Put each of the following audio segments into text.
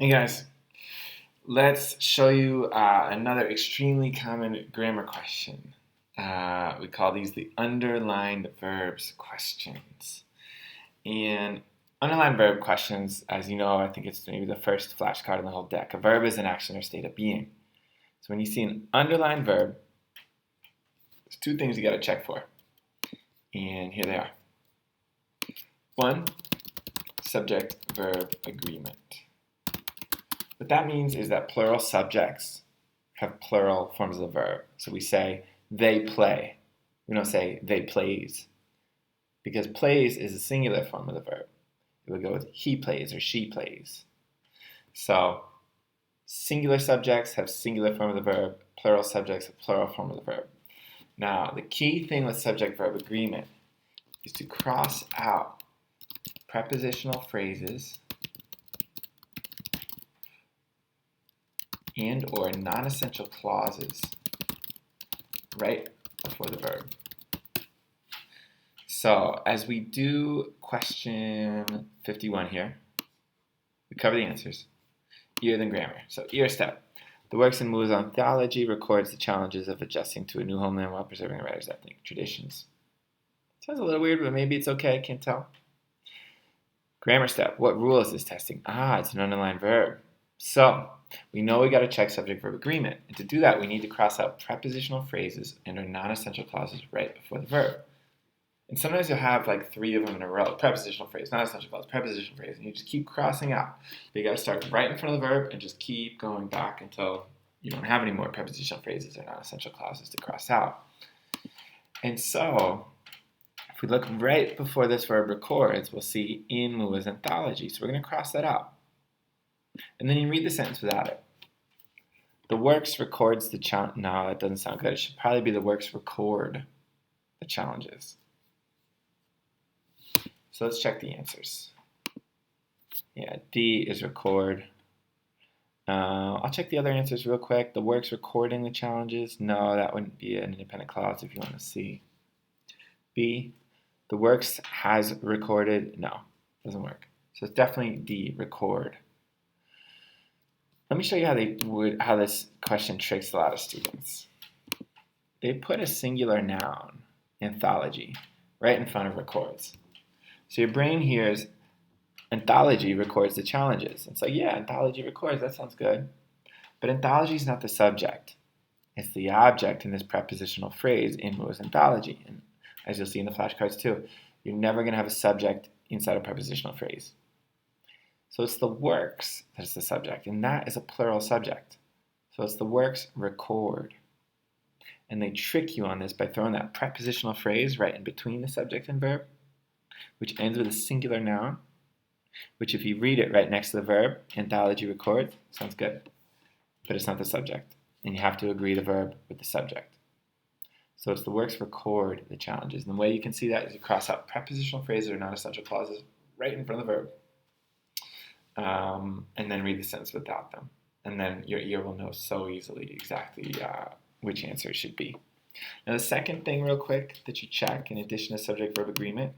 Hey guys, let's show you another extremely common grammar question. We call these the underlined verbs questions. And underlined verb questions, as you know, I think it's maybe the first flashcard in the whole deck. A verb is an action or state of being. So when you see an underlined verb, there's two things you got to check for. And here they are. One, subject-verb agreement. What that means is that plural subjects have plural forms of the verb. So we say, they play. We don't say, they plays. Because plays is a singular form of the verb. It would go with he plays or she plays. So singular subjects have singular form of the verb. Plural subjects have plural form of the verb. Now, the key thing with subject-verb agreement is to cross out prepositional phrases and or non-essential clauses right before the verb. So as we do question 51 here, we cover the answers. Ear then grammar. So ear step. The works in Mu's anthology records the challenges of adjusting to a new homeland while preserving the writer's ethnic traditions. Sounds a little weird, but maybe it's okay, I can't tell. Grammar step. What rule is this testing? It's an underlined verb. So we know we got to check subject-verb agreement. And to do that, we need to cross out prepositional phrases and or non-essential clauses right before the verb. And sometimes you'll have like three of them in a row. Prepositional phrase, non-essential clause, prepositional phrase. And you just keep crossing out. But you got to start right in front of the verb and just keep going back until you don't have any more prepositional phrases or non-essential clauses to cross out. And so if we look right before this verb records, we'll see in Mu's anthology. So we're going to cross that out. And then you read the sentence without it. The works records the challenge. No, that doesn't sound good. It should probably be the works record the challenges. So let's check the answers. Yeah, D is record. I'll check the other answers real quick. The works recording the challenges. No, that wouldn't be an independent clause if you want to see. B, the works has recorded. No, doesn't work. So it's definitely D, record. Let me show you how this question tricks a lot of students. They put a singular noun, anthology, right in front of records. So your brain hears anthology records the challenges. It's like, yeah, anthology records, that sounds good. But anthology is not the subject. It's the object in this prepositional phrase in Mu's anthology. And as you'll see in the flashcards too, you're never going to have a subject inside a prepositional phrase. So it's the works that's the subject, and that is a plural subject. So it's the works record. And they trick you on this by throwing that prepositional phrase right in between the subject and verb, which ends with a singular noun, which if you read it right next to the verb, anthology record, sounds good. But it's not the subject, and you have to agree the verb with the subject. So it's the works record the challenges. And the way you can see that is you cross out prepositional phrases or non-essential clauses right in front of the verb. And then read the sentence without them. And then your ear will know so easily exactly which answer it should be. Now the second thing real quick that you check in addition to subject-verb agreement,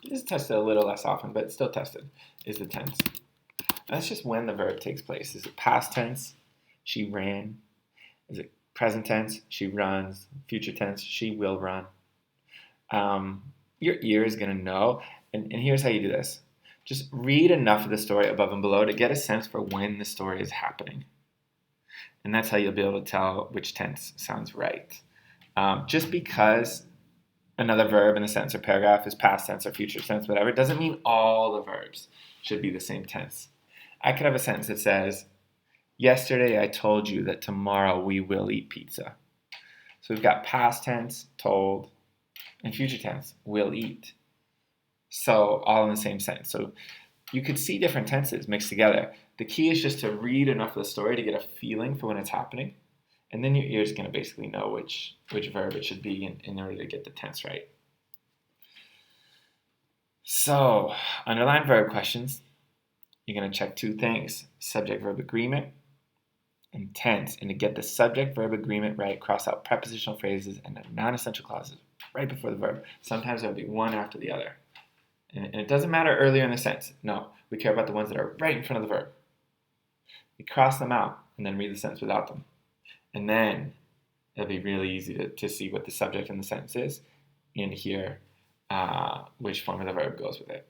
this is tested a little less often, but it's still tested, is the tense. And that's just when the verb takes place. Is it past tense? She ran. Is it present tense? She runs. Future tense? She will run. Your ear is going to know. And here's how you do this. Just read enough of the story above and below to get a sense for when the story is happening. And that's how you'll be able to tell which tense sounds right. Just because another verb in the sentence or paragraph is past tense or future tense, whatever, doesn't mean all the verbs should be the same tense. I could have a sentence that says, yesterday I told you that tomorrow we will eat pizza. So we've got past tense, told, and future tense, will eat. So all in the same sentence. So you could see different tenses mixed together. The key is just to read enough of the story to get a feeling for when it's happening. And then your ear is going to basically know which verb it should be in order to get the tense right. So underlined verb questions. You're going to check two things. Subject-verb agreement and tense. And to get the subject-verb agreement right, cross out prepositional phrases and non-essential clauses right before the verb. Sometimes there'll be one after the other. And it doesn't matter earlier in the sentence. No, we care about the ones that are right in front of the verb. We cross them out and then read the sentence without them. And then it'll be really easy to see what the subject in the sentence is and hear which form of the verb goes with it.